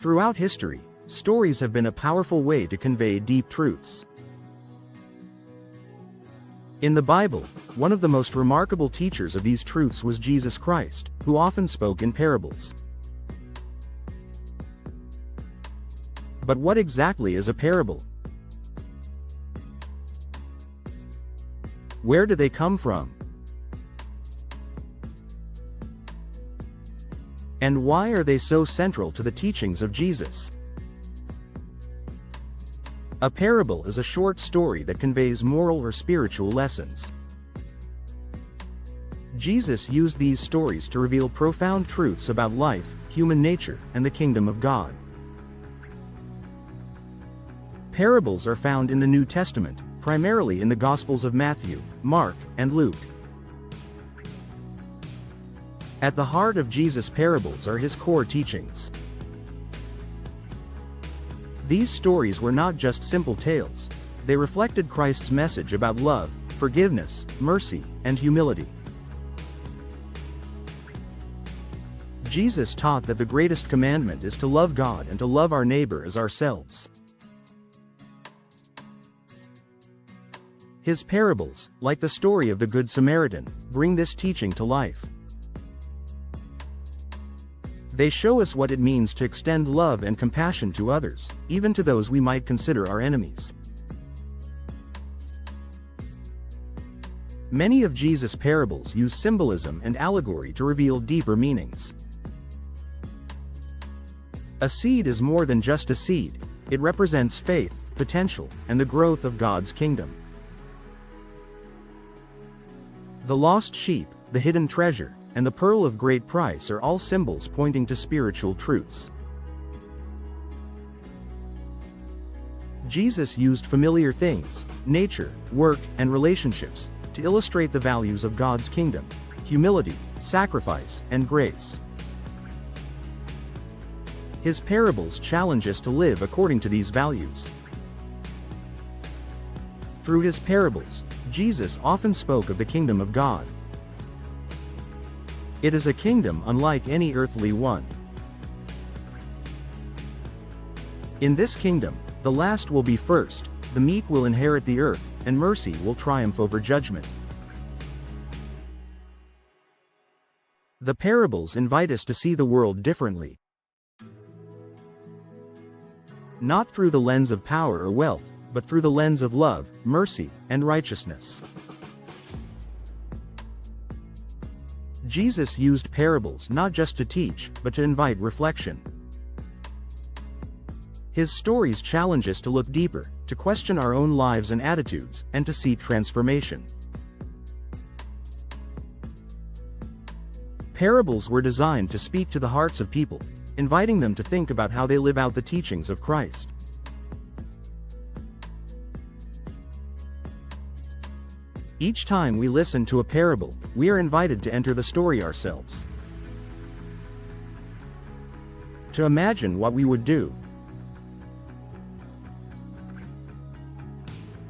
Throughout history, stories have been a powerful way to convey deep truths. In the Bible, one of the most remarkable teachers of these truths was Jesus Christ, who often spoke in parables. But what exactly is a parable? Where do they come from? And why are they so central to the teachings of Jesus? A parable is a short story that conveys moral or spiritual lessons. Jesus used these stories to reveal profound truths about life, human nature, and the kingdom of God. Parables are found in the New Testament, primarily in the Gospels of Matthew, Mark, and Luke. At the heart of Jesus' parables are his core teachings. These stories were not just simple tales, they reflected Christ's message about love, forgiveness, mercy, and humility. Jesus taught that the greatest commandment is to love God and to love our neighbor as ourselves. His parables, like the story of the Good Samaritan, bring this teaching to life. They show us what it means to extend love and compassion to others, even to those we might consider our enemies. Many of Jesus' parables use symbolism and allegory to reveal deeper meanings. A seed is more than just a seed, it represents faith, potential, and the growth of God's kingdom. The lost sheep, the hidden treasure, and the pearl of great price are all symbols pointing to spiritual truths. Jesus used familiar things, nature, work, and relationships, to illustrate the values of God's kingdom: humility, sacrifice, and grace. His parables challenge us to live according to these values. Through his parables, Jesus often spoke of the kingdom of God. It is a kingdom unlike any earthly one. In this kingdom, the last will be first, the meek will inherit the earth, and mercy will triumph over judgment. The parables invite us to see the world differently. Not through the lens of power or wealth, but through the lens of love, mercy, and righteousness. Jesus used parables not just to teach, but to invite reflection. His stories challenge us to look deeper, to question our own lives and attitudes, and to seek transformation. Parables were designed to speak to the hearts of people, inviting them to think about how they live out the teachings of Christ. Each time we listen to a parable, we are invited to enter the story ourselves. To imagine what we would do,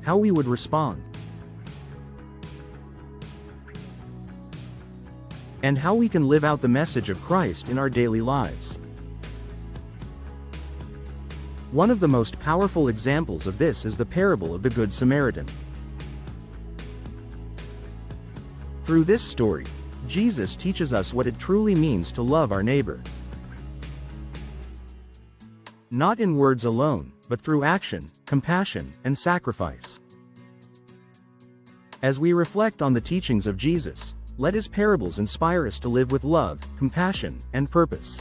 how we would respond, and how we can live out the message of Christ in our daily lives. One of the most powerful examples of this is the parable of the Good Samaritan. Through this story, Jesus teaches us what it truly means to love our neighbor. Not in words alone, but through action, compassion, and sacrifice. As we reflect on the teachings of Jesus, let his parables inspire us to live with love, compassion, and purpose.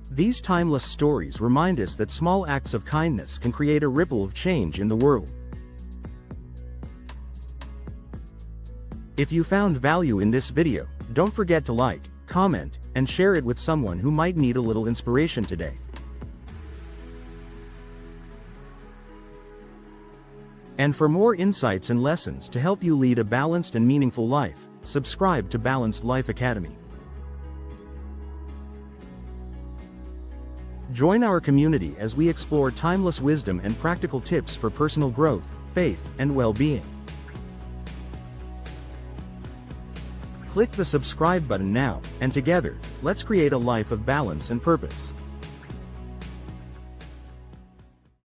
These timeless stories remind us that small acts of kindness can create a ripple of change in the world. If you found value in this video, don't forget to like, comment, and share it with someone who might need a little inspiration today. And for more insights and lessons to help you lead a balanced and meaningful life, subscribe to Balanced Life Academy. Join our community as we explore timeless wisdom and practical tips for personal growth, faith, and well-being. Click the subscribe button now, and together, let's create a life of balance and purpose.